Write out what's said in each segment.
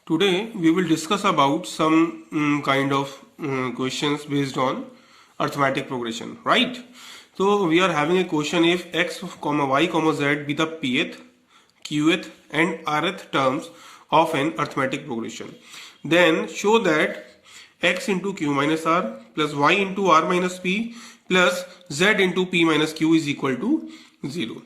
Today we will discuss about some kind of questions based on arithmetic progression, right? So we are having a question: if x comma y comma z be the pth, qth and rth terms of an arithmetic progression, then show that x into q minus r plus y into r minus p plus z into p minus q is equal to 0.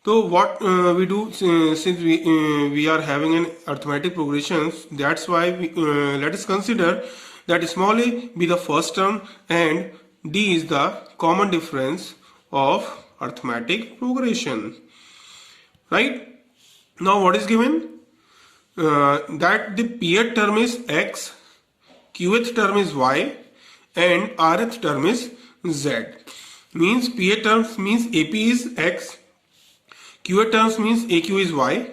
So what we do, since we are having an arithmetic progressions, that's why let us consider that small a be the first term and d is the common difference of arithmetic progression, right? Now what is given? That the pth term is x, qth term is y and rth term is z. Means pth terms means ap is x, qth terms means aq is y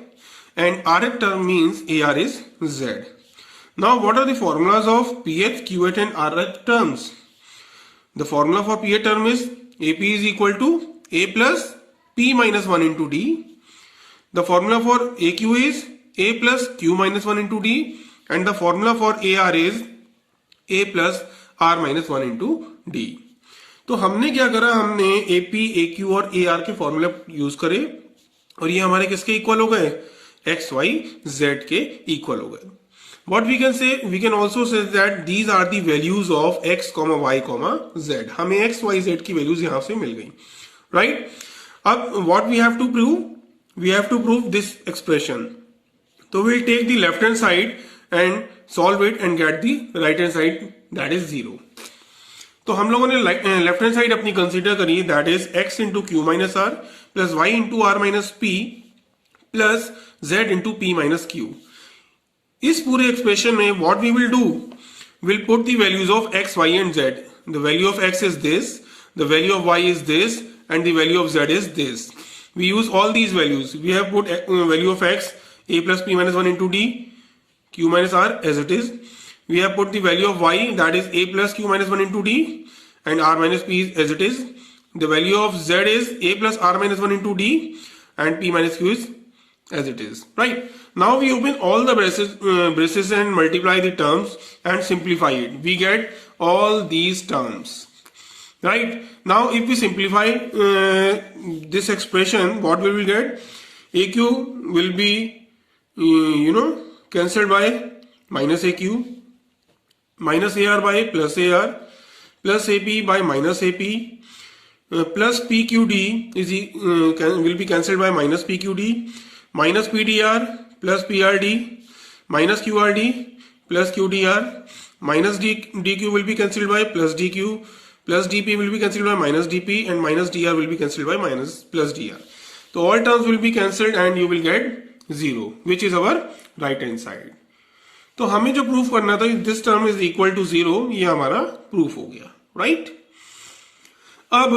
and rth term means ar is z. Now what are the formulas of pth, qth and rth terms? The formula for pth term is ap is equal to a plus p minus 1 into d. The formula for aq is a plus q minus 1 into d and the formula for ar is a plus r minus 1 into d. तो हमने क्या करा, हमने ap, aq और ar के formula use करे और ये हमारे किसके इक्वल हो गए? एक्स वाई जेड के इक्वल हो गए. What we can say, we can also say that these are the values of x, y, z. हमें x, y, z की वैल्यूज यहां से मिल गई, right? अब what we have to prove? We have to prove this expression. So we'll take the left hand side and solve it and get the right hand side, that is 0. तो हम लोगों ने left hand side अपनी consider करी, that is x into Q minus R plus Y into R minus P plus z into P minus Q. इस पूरे expression में what we will do, will put the values of x, y and z. The value of x is this, the value of y is this and the value of z is this. We use all these values. We have put value of x a plus p minus 1 into d, q minus r as it is. We have put the value of y, that is a plus q minus 1 into d and r minus p as it is. The value of z is a plus r minus 1 into d and p minus q is as it is, right? Now we open all the braces and multiply the terms and simplify it. We get all these terms, right? Now if we simplify this expression, what will we get? aq will be cancelled by minus aq, minus ar by plus ar, plus ap by minus ap, plus pqd is will be cancelled by minus pqd, minus pdr plus prd, minus qrd plus qdr, minus dq will be cancelled by plus dq, plus dp will be cancelled by minus dp and minus dr will be cancelled by minus plus dr. So all terms will be cancelled and you will get 0, which is our right hand side. तो हमें जो proof करना था, this term is equal to 0, ये हमारा proof हो गया, right? अब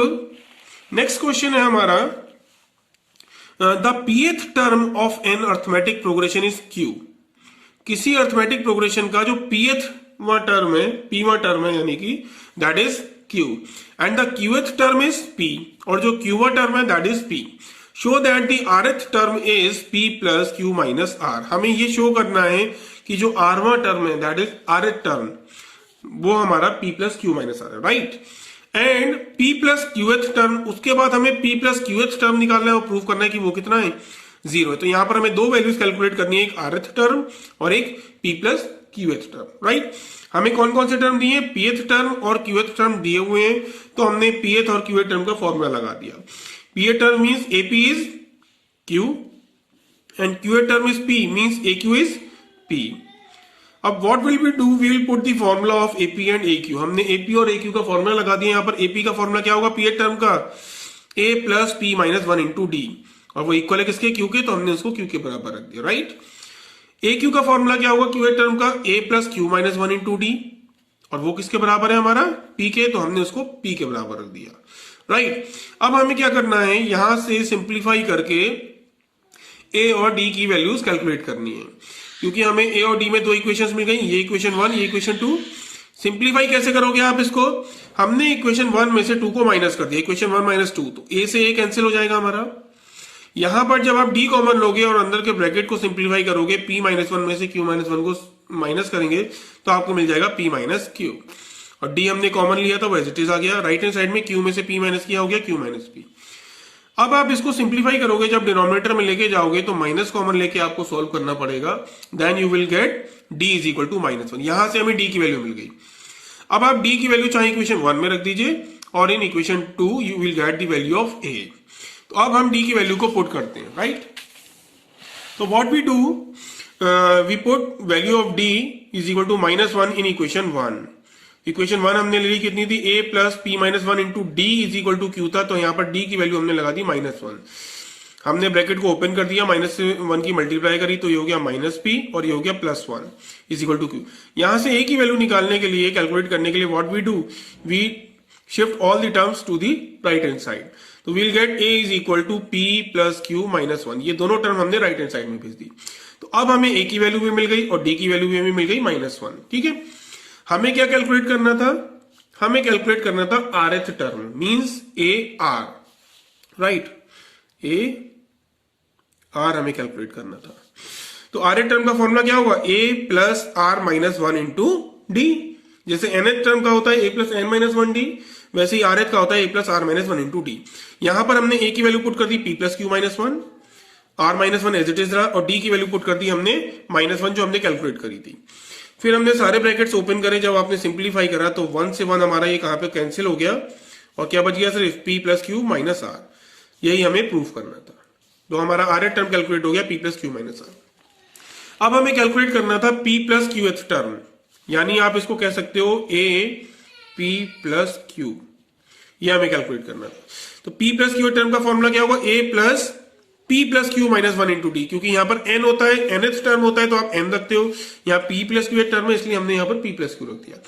नेक्स्ट क्वेश्चन है हमारा, the pth term of an arithmetic progression is q. किसी अर्थमेटिक प्रोग्रेशन का जो pth टर्म है, pवा टर्म है, यानी कि that is q and the qth term is p और जो qवा टर्म है that is p. Show that the rth term is p plus q minus r. हमें ये शो करना है कि जो rवा टर्म है दैट इज rth टर्म, वो हमारा p plus q minus r है, right? And p plus qth term, उसके बाद हमें p प्लस qth टर्म निकालना है और प्रूव करना है कि वो कितना है, 0 है. तो यहां पर हमें दो वैल्यूज कैलकुलेट करनी है, एक rth टर्म और एक p plus qth term, right? हमें कौन कौन से टर्म दिए? pth टर्म और qth टर्म दिए हुए हैं, तो हमने pth और qth टर्म का फॉर्मूला लगा दिया. pth term means ap is q and qth term is p means aq is p. अब what will we do, we will put the formula of ap and aq. हमने ap और aq का formula लगा दिया. यहाँ पर ap का formula क्या होगा pth टर्म का? a plus p minus 1 into d और वो इक्वल है किसके? q के, तो हमने उसको q के बराबर रख दिया, राइट? aq का फॉर्मूला क्या होगा qth टर्म का? a plus q minus 1 into d और वो किसके बराबर है हमारा? p के, तो हमने उसको p के बराबर रख दिया, राइट? अब हमें क्या करना है, यहां से सिंप्लीफाई करके a और d की वैल्यूज कैलकुलेट करनी है, क्योंकि हमें a और d में दो इक्वेशंस मिल गई, ये इक्वेशन 1, ये इक्वेशन 2. सिंप्लीफाई कैसे करोगे आप इसको? हमने इक्वेशन 1 में से 2 को माइनस कर दिया, इक्वेशन 1 माइनस 2, तो a से a कैंसिल हो जाएगा हमारा. यहां पर जब आप डी कॉमन लोगे और अंदर के ब्रैकेट को सिंप्लीफाई करोगे, p माइनस वन में से q माइनस वन को माइनस करेंगे तो आपको मिल जाएगा p माइनस क्यू, और d हमने कॉमन लिया था वो एज इट इज आ गया। राइट हैंड साइड में q में से p माइनस किया हो गया q माइनस p। अब आप इसको सिंप्लीफाई करोगे, जब डिनोमिनेटर में लेके जाओगे तो माइनस कॉमन लेके आपको सॉल्व करना पड़ेगा, then you will get d is equal to minus one. यहां से हमें d की वैल्यू मिल गई। अब आप d की वैल्यू चाहे इक्वेशन 1 में रख दीजिए और in equation 2 you will get the value of a। तो अब हम d की वैल्यू को पुट करते हैं, राइट। तो what we do, we put value of d is equal to minus one in equation 1। Equation 1 हमने ले ली कितनी थी, a plus P minus one into D is equal to Q था, तो यहां पर d की वैल्यू हमने लगा दी माइनस वन। हमने ब्रैकेट को ओपन कर दिया, माइनस से वन की मल्टीप्लाई करी तो ये हो गया माइनस पी और ये हो गया plus one is equal to q. यहां से a की वैल्यू निकालने के लिए, कैलकुलेट करने के लिए what we do, we shift all the terms to the right hand side. तो we'll get a is equal to p plus Q minus one. ये दोनों टर्म हमने राइट हैंड साइड में भेज दी। तो अब हमें a की वैल्यू भी मिल गई और d की वैल्यू भी हमें मिल गई माइनस वन। ठीक है, हमें क्या कैलकुलेट करना था, हमें कैलकुलेट करना था rth term, means a r, right, a r हमें कैलकुलेट करना था। तो rth टर्म का फॉर्मूला क्या होगा, a plus r minus one into d. जैसे nth टर्म का होता है a plus n minus one d, वैसे ही rth का होता है a plus r minus one into d. यहां पर हमने a की वैल्यू पुट कर दी p plus Q minus one, r minus one as it is रहा, और d की वैल्यू पुट कर दी हमने माइनस वन जो हमने कैलकुलेट करी थी। फिर हमने सारे ब्रैकेट्स ओपन करे, जब आपने सिंप्लीफाई करा तो 1 से 1 हमारा ये कहां पे कैंसिल हो गया और क्या बच गया सिर्फ p plus Q minus r। यही हमें प्रूफ करना था। तो हमारा rth टर्म कैलकुलेट हो गया p plus Q minus r। अब हमें कैलकुलेट करना था p plus Q th term, यानी आप इसको कह सकते हो a p प्लस क्यू, ये हमें कैलकुलेट करना था। तो p प्लस क्यू टर्म का फॉर्मूला क्या होगा, a plus p plus Q minus one into D, क्योंकि यहां पर n होता है, nth टर्म होता है तो आप n रखते हो, यहाँ p प्लस क्यू टर्म है इसलिए हमने यहां पर p प्लस क्यू रख दिया।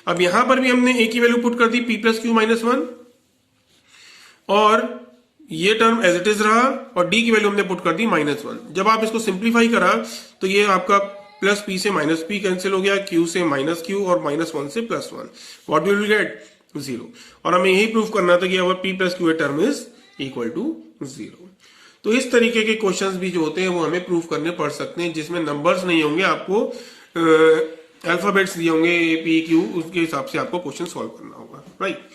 अब यहां पर भी हमने a की वैल्यू पुट कर दी p plus Q minus one, और ये टर्म एज इट इज रहा, और d की वैल्यू हमने पुट कर दी माइनस वन। जब आप इसको सिंप्लीफाई करा तो ये आपका प्लस p से माइनस p कैंसिल हो गया, q से माइनस q और माइनस वन से plus one, what we will get, zero. और हमें यही प्रूफ करना था कि our p plus q term is equal to zero. तो इस तरीके के क्वेश्चंस भी जो होते हैं वो हमें प्रूफ करने पड़ सकते हैं, जिसमें नंबर्स नहीं होंगे, आपको अल्फाबेट्स दिए होंगे ए पी क्यू, उसके हिसाब से आपको क्वेश्चन सॉल्व करना होगा, राइट।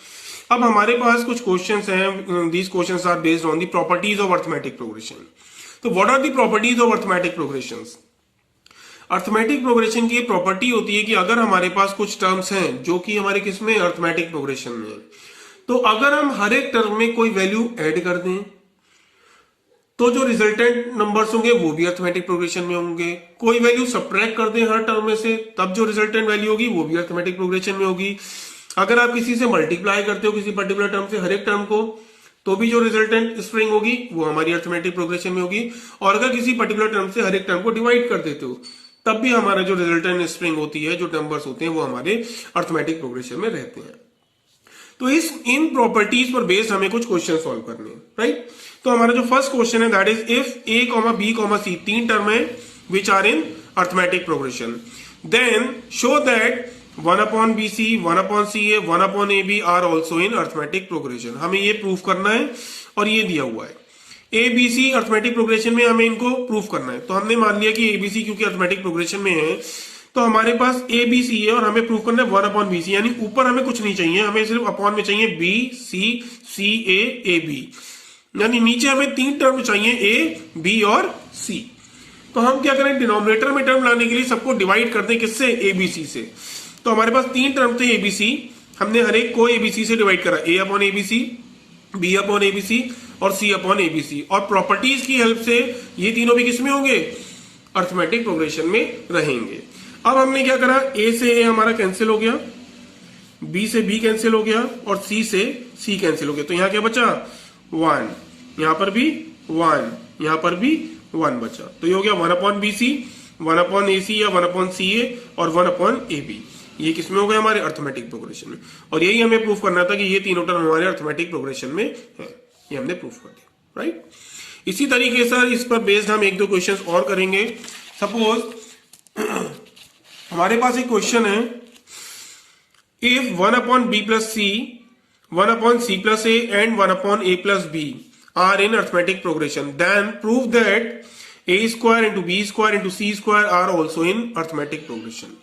अब हमारे पास कुछ क्वेश्चंस हैं, these questions are based on the properties of arithmetic progression. तो what are the properties of arithmetic progressions? Arithmetic progression की प्रॉपर्टी होती है कि अगर हमारे पास कुछ टर्म्स हैं जो कि हमारे किसमें, अर्थमेटिक प्रोग्रेशन में है, तो अगर हम हर एक टर्म में कोई वैल्यू ऐड कर दें तो जो रिजल्टेंट नंबर्स होंगे वो भी अर्थमेटिक प्रोग्रेशन में होंगे। कोई वैल्यू सब्ट्रैक्ट कर दें हर टर्म में से, तब जो रिजल्टेंट वैल्यू होगी वो भी अर्थमेटिक प्रोग्रेशन में होगी। अगर आप किसी से मल्टीप्लाई करते हो किसी पर्टिकुलर टर्म से हर एक टर्म को, तो भी जो रिजल्टेंट स्ट्रिंग होगी वो हमारी अर्थमेटिक प्रोग्रेशन में होगी। और अगर किसी पर्टिकुलर टर्म से हर एक टर्म को डिवाइड कर देते हो तब भी हमारा जो रिजल्टेंट स्ट्रिंग होती है, जो नंबर्स होते हैं, वो हमारे अर्थमेटिक प्रोग्रेशन में रहते हैं। तो इन प्रॉपर्टीज पर बेस्ड हमें कुछ क्वेश्चन सॉल्व करने हैं, राइट। तो हमारा जो फर्स्ट क्वेश्चन है that is if a, b, c तीन टर्म है which are in arithmetic progression, then show that 1/bc, 1/ca, 1/ab are also in arithmetic progression. हमें ये प्रूफ करना है और ये दिया हुआ है a, b, c arithmetic progression में, हमें इनको प्रूफ करना है। तो हमने मान लिया कि a, b, c क्योंकि अर्थमेटिक प्रोग्रेशन में है तो हमारे पास a, b, c है और हमें प्रूफ करना है 1/bc, यानी ऊपर हमें कुछ नहीं चाहिए, हमें सिर्फ अपॉन में चाहिए b, c, c, a, a, b, यानी नीचे हमें तीन टर्म चाहिए a, b और c। तो हम क्या करें, डिनोमिनेटर में टर्म लाने के लिए सबको डिवाइड कर दें किससे, a, b, c से। तो हमारे पास तीन टर्म थे a, b, c, हमने हर एक को a, b, c से डिवाइड करा, a/a, b, c, b/a, b, c और c/a, b, c। और प्रॉपर्टीज की हेल्प से ये तीनों भी किसमें होंगे, अर्थमेटिक प्रोग्रेशन में रहेंगे। अब हमने क्या करा, a से a हमारा कैंसिल हो गया, b से b कैंसिल हो गया और c से c कैंसिल हो गया। तो यहां क्या बचा, 1, यहां पर भी 1, यहां पर भी 1 बचा। तो ये हो गया 1/bc, 1/ac या 1/ca और 1/ab। ये किसमें हो गया, हमारे अर्थमेटिक प्रोग्रेशन में। और यही हमें प्रूफ करना था कि ये तीनों टर्म हमारे अर्थमेटिक प्रोग्रेशन में है, ये हमने प्रूफ कर दिया, राइट। इसी तरीके से इस पर बेस्ड हम एक दो क्वेश्चंस और करेंगे। सपोज हमारे पास एक क्वेश्चन है, if 1/b plus c, 1/c plus a and 1/a plus b are in arithmetic progression, then prove that a square into b square into c square are also in arithmetic progression.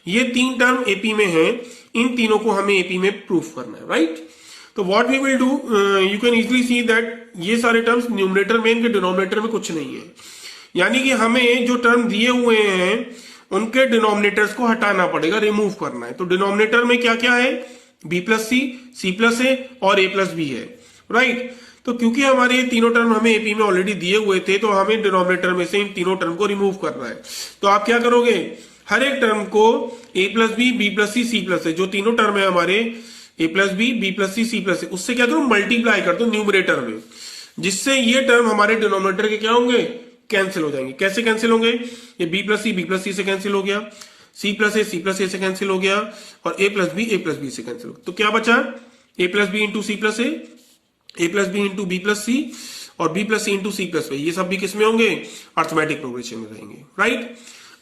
ये तीन term AP में है, इन तीनों को हमें AP में proof करना है, राइट? तो what we will do, you can easily see that ये सारे टर्म्स न्यूमरेटर में, इनके डिनोमिनेटर में कुछ नहीं है, यानी कि हमें जो टर्म दिए हुए हैं उनके डिनोमिनेटर्स को हटाना पड़ेगा, रिमूव करना है। तो डिनोमिनेटर में क्या क्या है, b plus C plus a और a प्लस बी है, राइट? तो क्योंकि हमारे ये तीनों टर्म हमें एपी में ऑलरेडी दिए हुए थे, तो हमें डिनोमिनेटर में से इन तीनों टर्म को रिमूव करना है। तो आप क्या करोगे, हर एक टर्म को a plus B plus C plus A, जो तीनों टर्म है हमारे a plus B plus C plus A, उससे क्या करो, मल्टीप्लाई कर दो न्यूमरेटर में, जिससे ये टर्म हमारे डिनोमिनेटर के क्या होंगे, कैंसिल हो जाएंगे। कैसे कैंसिल होंगे, ये b प्लस सी से कैंसिल हो गया, c प्लस ए से कैंसिल हो गया, और a प्लस बी से कैंसिल हो गया। तो क्या बचा, a plus B into C plus A plus B into B plus C, और b plus C into C plus A, ये सब भी किसमें होंगे, अर्थमेटिक प्रोग्रेशन में रहेंगे, राइट?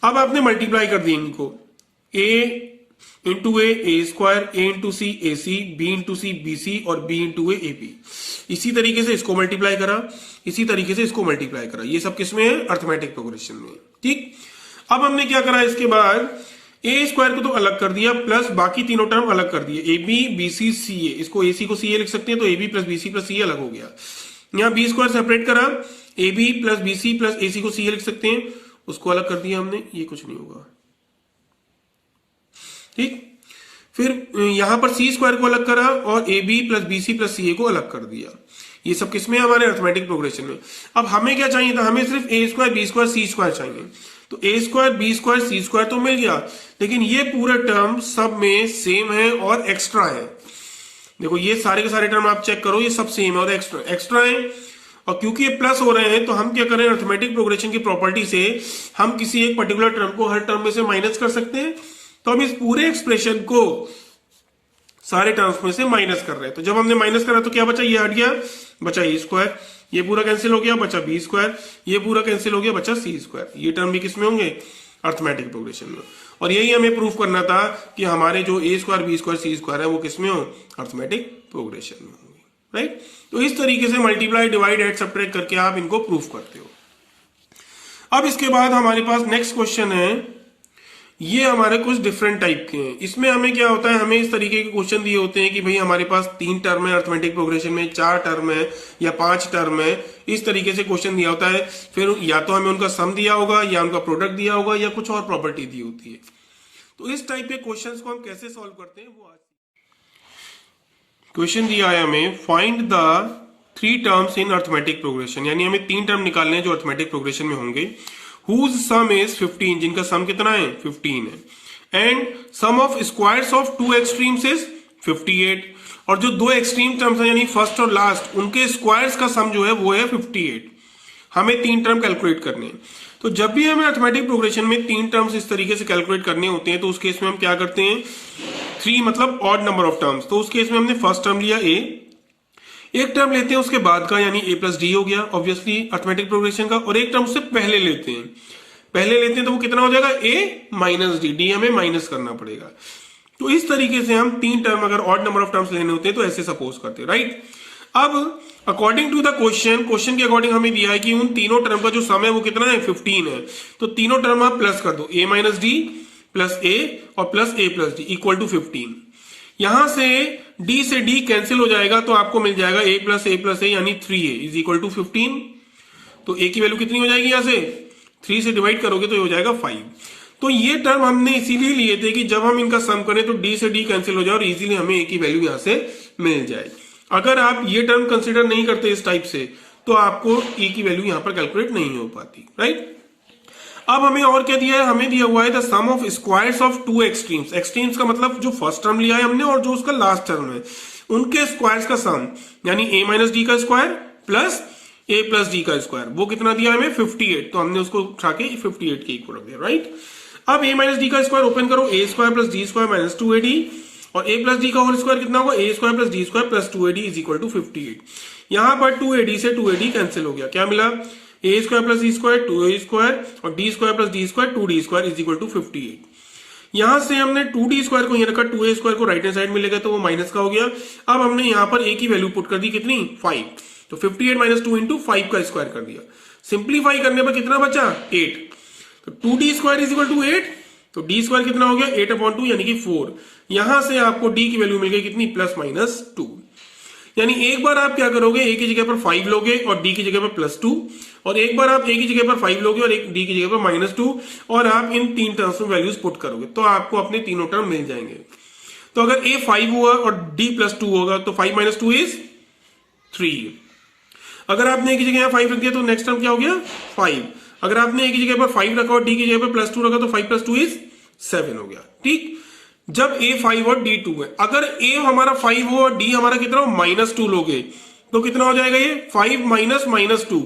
अब आपने मल्टीप्लाई कर दी इनको, a into a square, a into c a c, b into c b c, और बी इंटू ए बी। इसी तरीके से इसको मल्टीप्लाई करा, इसी तरीके से इसको मल्टीप्लाई करा, ये सब किसमें है, अर्थमेटिक प्रोग्रेशन में, ठीक? अब हमने क्या करा, इसके बाद ए स्क्वायर को तो अलग कर दिया, प्लस बाकी तीनों टर्म अलग कर दिए, ए बी बी सी सी ए, इसको ए सी को सी ए लिख सकते हैं, तो A B plus B C plus C A अलग हो गया। यहाँ बी स्क्वायर सेपरेट करा, A B plus B C plus A C को सी ए लिख सकते हैं, उसको अलग कर दिया हमने, ये कुछ नहीं होगा, ठीक? फिर यहां पर सी स्क्वायर को अलग करा और A B plus B C plus C A को अलग कर दिया। ये सब किसमें, हमारे अर्थमेटिक प्रोग्रेशन में। अब हमें क्या चाहिए था, हमें सिर्फ ए स्क्वायर बी स्क्वायर सी स्क्वायर चाहिए। तो ए स्क्वायर बी स्क्वायर सी स्क्वायर तो मिल गया, लेकिन ये पूरे टर्म सब में सेम है और एक्स्ट्रा है। देखो ये सारे के सारे टर्म आप चेक करो, ये सब सेम है और एक्स्ट्रा है। और क्योंकि ये प्लस हो रहे हैं, तो हम क्या करें, अर्थमेटिक प्रोग्रेशन की प्रॉपर्टी से हम किसी एक पर्टिकुलर टर्म को हर टर्म में से माइनस कर सकते हैं। तो हम इस पूरे एक्सप्रेशन को सारे टर्म्स में से माइनस कर रहे हैं। तो जब हमने माइनस करा तो क्या बचा, ये हट गया, बचा ए स्क्वायर, ये पूरा कैंसिल हो गया, बचा बी स्क्वायर, ये पूरा कैंसिल हो गया, बचा सी स्क्वायर। ये टर्म भी किसमें होंगे, अर्थमेटिक प्रोग्रेशन में। और यही हमें प्रूफ करना था कि हमारे जो ए स्क्वायर बी स्क्वायर सी स्क्वायर है वो किसमें हो, अर्थमेटिक प्रोग्रेशन में होंगे, राइट? तो इस तरीके से मल्टीप्लाई डिवाइड एड सब्ट्रैक्ट करके आप इनको प्रूफ करते हो। अब इसके बाद हमारे पास नेक्स्ट क्वेश्चन है, ये हमारे कुछ डिफरेंट टाइप के हैं। इसमें हमें क्या होता है, हमें इस तरीके के क्वेश्चन दिए होते हैं कि भाई हमारे पास 3 टर्म है अर्थमेटिक प्रोग्रेशन में, 4 टर्म है या 5 टर्म है, इस तरीके से क्वेश्चन दिया होता है। फिर या तो हमें उनका सम दिया होगा, या उनका प्रोडक्ट दिया होगा, या कुछ और प्रॉपर्टी दी होती है। तो इस टाइप के क्वेश्चन को हम कैसे सॉल्व करते हैं वो आज क्वेश्चन दिया है हमें, find the 3 terms in arithmetic progression, यानी हमें 3 टर्म निकालने हैं जो अर्थमेटिक प्रोग्रेशन में होंगे। whose sum is 15, जिनका सम कितना है, 15 है। And sum of squares of 2 extremes is 58, और जो 2 एक्सट्रीम टर्म्स हैं यानी फर्स्ट और लास्ट, उनके स्क्वायर्स का सम जो है वो है 58। हमें 3 टर्म कैलकुलेट करने हैं। तो जब भी हमें अर्थमेटिक प्रोग्रेशन में 3 टर्म्स इस तरीके से कैलकुलेट करने होते हैं, तो उस केस में हम क्या करते हैं, 3 मतलब ऑड नंबर ऑफ टर्म्स। तो उस केस में हमने फर्स्ट टर्म लिया ए, एक टर्म लेते हैं उसके बाद का, यानी ए प्लस डी हो गया ऑब्वियसली अर्थमेटिक प्रोग्रेशन का, और एक टर्म उससे पहले लेते हैं तो वो कितना हो जाएगा, ए माइनस डी, डी हमें माइनस करना पड़ेगा। तो इस तरीके से हम 3 टर्म अगर ऑड नंबर ऑफ टर्म्स लेने होते हैं तो ऐसे सपोज करते हैं, राइट? अब अकॉर्डिंग टू द क्वेश्चन के अकॉर्डिंग हमें दिया है कि उन तीनों टर्म का जो सम है वो कितना है, 15 है। तो तीनों टर्म आप प्लस कर दो, a minus d plus a और plus A plus d equal to 15। यहां से d से d कैंसिल हो जाएगा, तो आपको मिल जाएगा a प्लस ए यानी 3a इज इक्वल टू 15। तो a की वैल्यू कितनी हो जाएगी, यहां से 3 से डिवाइड करोगे तो ये हो जाएगा 5। तो ये टर्म हमने इसीलिए लिए थे कि जब हम इनका सम करें तो d से d कैंसिल हो जाए और इजीली हमें a की वैल्यू यहां से मिल जाए। अगर आप ये टर्म कंसिडर नहीं करते इस टाइप से, तो आपको a की वैल्यू यहां पर कैलकुलेट नहीं हो पाती, राइट? अब हमें और क्या दिया है, हमें दिया हुआ है the sum of squares of 2 extremes. Extremes का मतलब जो फर्स्ट टर्म लिया है हमने और जो उसका लास्ट टर्म है, उनके स्क्वायर्स का सम, यानी a माइनस डी का square plus a plus d का स्क्वायर, वो कितना दिया हमें, 58। तो हमने उसको उठा के 58 के इक्वल रख दिया, राइट? अब a माइनस डी का स्क्वायर ओपन करो, a square plus d square minus 2ad, और a प्लस डी का होल स्क्वायर कितना होगा, a square plus d square plus 2ad is equal to 58। यहां पर 2ad से 2ad कैंसिल हो गया, क्या मिला, a square plus e square 2a square और d square plus d square 2d square is equal to 58। यहां से हमने 2d स्क्वायर को यहां रखा, 2a स्क्वायर को राइट हैंड साइड में लेगा तो वो माइनस का हो गया। अब हमने यहां पर a की वैल्यू पुट कर दी कितनी, 5। तो 58 माइनस 2 इंटू 5 का स्क्वायर कर दिया। सिंप्लीफाई करने पर कितना बचा 8, तो 2d square is equal to 8, तो d स्क्वायर कितना हो गया 8/2 यानी कि 4। यहां से आपको d की वैल्यू मिल गई कितनी +-2, यानी एक बार आप क्या करोगे a की जगह पर 5 लोगे और d की जगह पर +2, और एक बार आप a की जगह पर 5 लोगे और d की जगह पर -2, और आप इन तीन टर्म्स में वैल्यूज पुट करोगे तो आपको अपने तीनों टर्म मिल जाएंगे। तो अगर a 5 हुआ और d +2 होगा तो 5 - 2 इज 3। अगर आपने a की जगह यहाँ 5 रख दिया तो नेक्स्ट टर्म क्या हो गया 5। अगर आपने a की जगह पर 5 रखा और d की जगह पर +2 रखा तो 5 + 2 इज 7 हो गया। ठीक, जब a 5 और d 2 है, अगर a हमारा 5 हो और d हमारा कितना हो -2 लोगे तो कितना हो जाएगा ये 5 - -2,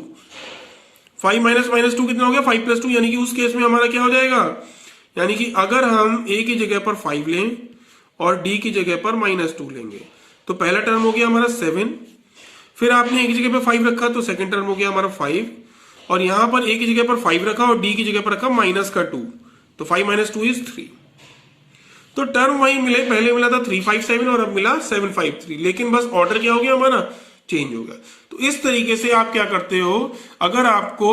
5 - -2 कितना हो गया 5 + 2, यानी कि उस केस में हमारा क्या हो जाएगा, यानी कि अगर हम a की जगह पर 5 लें और d की जगह पर -2 लेंगे तो पहला टर्म हो गया हमारा 7, फिर आपने a की जगह पर 5 रखा तो सेकंड टर्म हो गया हमारा 5, और यहां पर a की जगह पर 5 रखा और d की जगह पर रखा -2, तो 5 - 2 इज 3। तो टर्म वही मिले, पहले मिला था 357 और अब मिला 753, लेकिन बस ऑर्डर क्या हो गया हमारा चेंज हो गया। तो इस तरीके से आप क्या करते हो, अगर आपको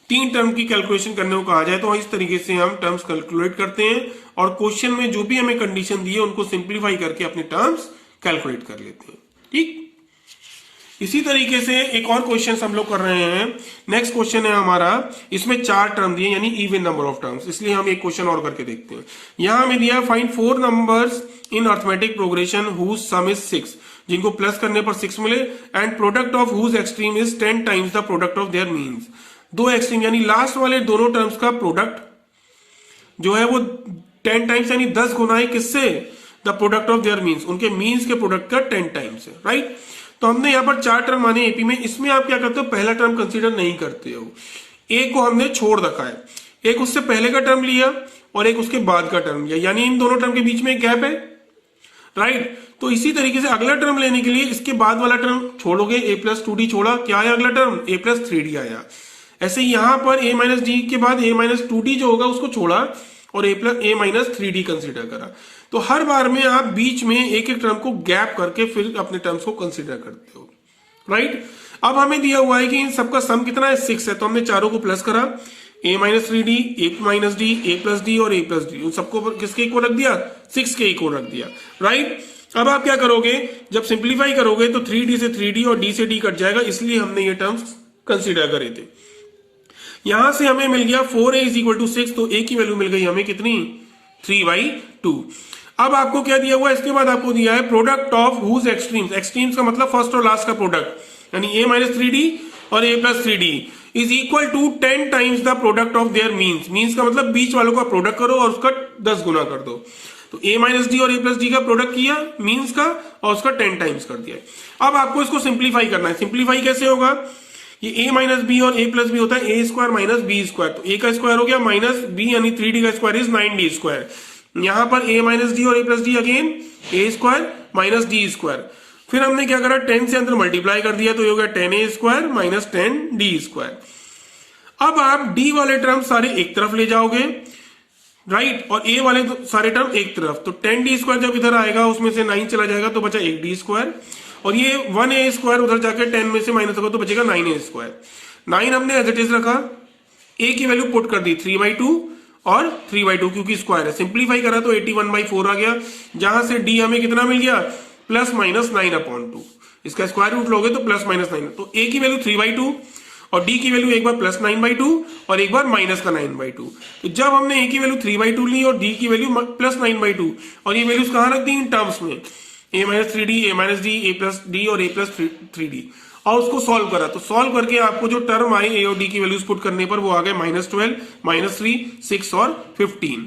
तीन टर्म की कैलकुलेशन करने को कहा जाए तो इस तरीके से हम टर्म्स कैलकुलेट करते हैं और क्वेश्चन में जो भी हमें कंडीशन दी है उनको सिंप्लीफाई करके अपने टर्म्स कैलकुलेट कर लेते हैं। ठीक, इसी तरीके से एक और क्वेश्चन हम लोग कर रहे हैं। नेक्स्ट क्वेश्चन है हमारा, इसमें 4 टर्म दिए यानी इवन नंबर ऑफ टर्म्स, इसलिए हम एक क्वेश्चन और करके देखते हैं। यहां हमें दिया find 4 numbers in arithmetic progression whose sum is 6, जिनको प्लस करने पर 6 मिले, and product of whose extreme is 10 times the product of their means. दो एक्सट्रीम यानी लास्ट वाले दोनों टर्म्स का प्रोडक्ट जो है वो 10 टाइम्स यानी 10 गुना है किससे, the product of their means, उनके मीन्स के प्रोडक्ट का 10 टाइम्स है। राइट, तो हमने यहां पर 4 टर्म माने एपी में, इसमें आप क्या करते हो पहला टर्म कंसीडर नहीं करते हो, एक को हमने छोड़ रखा है, एक उससे पहले का टर्म लिया और एक उसके बाद का टर्म लिया, यानी इन दोनों टर्म के बीच में एक गैप है। राइट, तो इसी तरीके से अगला टर्म लेने के लिए इसके बाद वाला टर्म छोड़ोगे, a + 2d छोड़ा, क्या आया अगला टर्म a + 3d आया। ऐसे यहां पर a - d के बाद a - 2d जो होगा उसको छोड़ा और a - 3d कंसीडर करा। तो हर बार में आप बीच में एक एक टर्म को गैप करके फिर अपने टर्म्स को कंसीडर करते हो। राइट, अब हमें दिया हुआ है कि इन सबका सम कितना है 6 है, तो हमने चारों को प्लस करा, a - 3d, a - d, a + d और a + d, उन सबको किसके इक्वल रख दिया 6 के इक्वल रख दिया। राइट, अब आप क्या करोगे, जब सिंप्लीफाई करोगे तो 3d से 3d और d से d कट जाएगा, इसलिए हमने ये टर्म्स कंसीडर करे थे। यहां से हमें मिल गया 4a = 6, तो a की वैल्यू मिल गई हमें कितनी 3/2। अब आपको क्या दिया हुआ है, इसके बाद आपको दिया है product of whose extremes, extremes का मतलब फर्स्ट और लास्ट का प्रोडक्ट, यानी a - 3d और a + 3d is equal to 10 times the product of their means. Means का मतलब बीच वालों का प्रोडक्ट करो और उसका 10 गुना कर दो। तो a - d और a + d का प्रोडक्ट किया मीन्स का और उसका 10 टाइम्स कर दिया। अब आपको इसको सिंप्लीफाई करना है। सिंप्लीफाई कैसे होगा, ये a - b और a + b होता है a² - b², तो a का स्क्वायर हो गया -b यानी 3d का स्क्वायर इज 9d²। यहां पर a - d और a + d again a² - d²। फिर हमने क्या करा 10 से अंदर मल्टीप्लाई कर दिया तो ये हो गया 10a² - 10d²। अब आप d वाले टर्म सारे एक तरफ ले जाओगे, राइट, और a वाले सारे टर्म एक तरफ, तो 10d² जब इधर आएगा उसमें से 9 चला जाएगा तो बचा 1d², और ये 1a² उधर जाकर 10 में से माइनस होगा तो बचेगा 9a²। 9 हमने एज इट इज रखा, a की वैल्यू पुट कर दी 3/2 और 3/2 क्योंकि स्क्वायर है। सिंप्लीफाई करा तो 81/4 आ गया, जहां से d हमें कितना मिल गया +-9/2, इसका स्क्वायर रूट लोगे तो +-9। तो a की वैल्यू 3/2 और d की वैल्यू एक बार +9/2 और एक बार -9/2। तो जब हमने a की वैल्यू 3/2 ली और d की वैल्यू +9/2 और ये वैल्यूज कहां रख दी इन टर्म्स में, a - 3d, a - d, a + d और a + 3d, और उसको सॉल्व करा, तो सॉल्व करके आपको जो टर्म आए a और d की वैल्यूज पुट करने पर वो आ गए -12, -3, 6 और 15।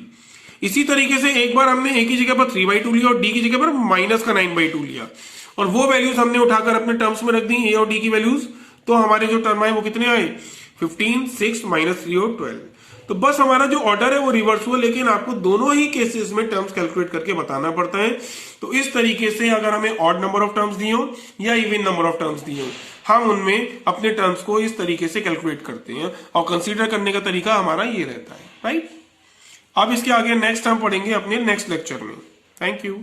इसी तरीके से एक बार हमने a की जगह पर 3/2 लिया और d की जगह पर -9/2 लिया, और वो वैल्यूज हमने उठाकर अपने टर्म्स में रख दी a और d की वैल्यूज, तो हमारे जो टर्म आए वो कितने आए 15, 6, -3 और 12। तो बस हमारा जो ऑर्डर है वो रिवर्स हुआ, लेकिन आपको दोनों ही केसेस में टर्म्स कैलकुलेट करके बताना पड़ता है। तो इस तरीके से अगर हमें ऑड नंबर ऑफ टर्म्स दिए हो या इवन नंबर ऑफ टर्म्स दिए हो, हम उनमें अपने टर्म्स को इस तरीके से कैलकुलेट करते हैं और कंसीडर करने का तरीका हमारा ये रहता है। राइट, अब इसके आगे नेक्स्ट हम पढ़ेंगे अपने नेक्स्ट लेक्चर में। Thank you.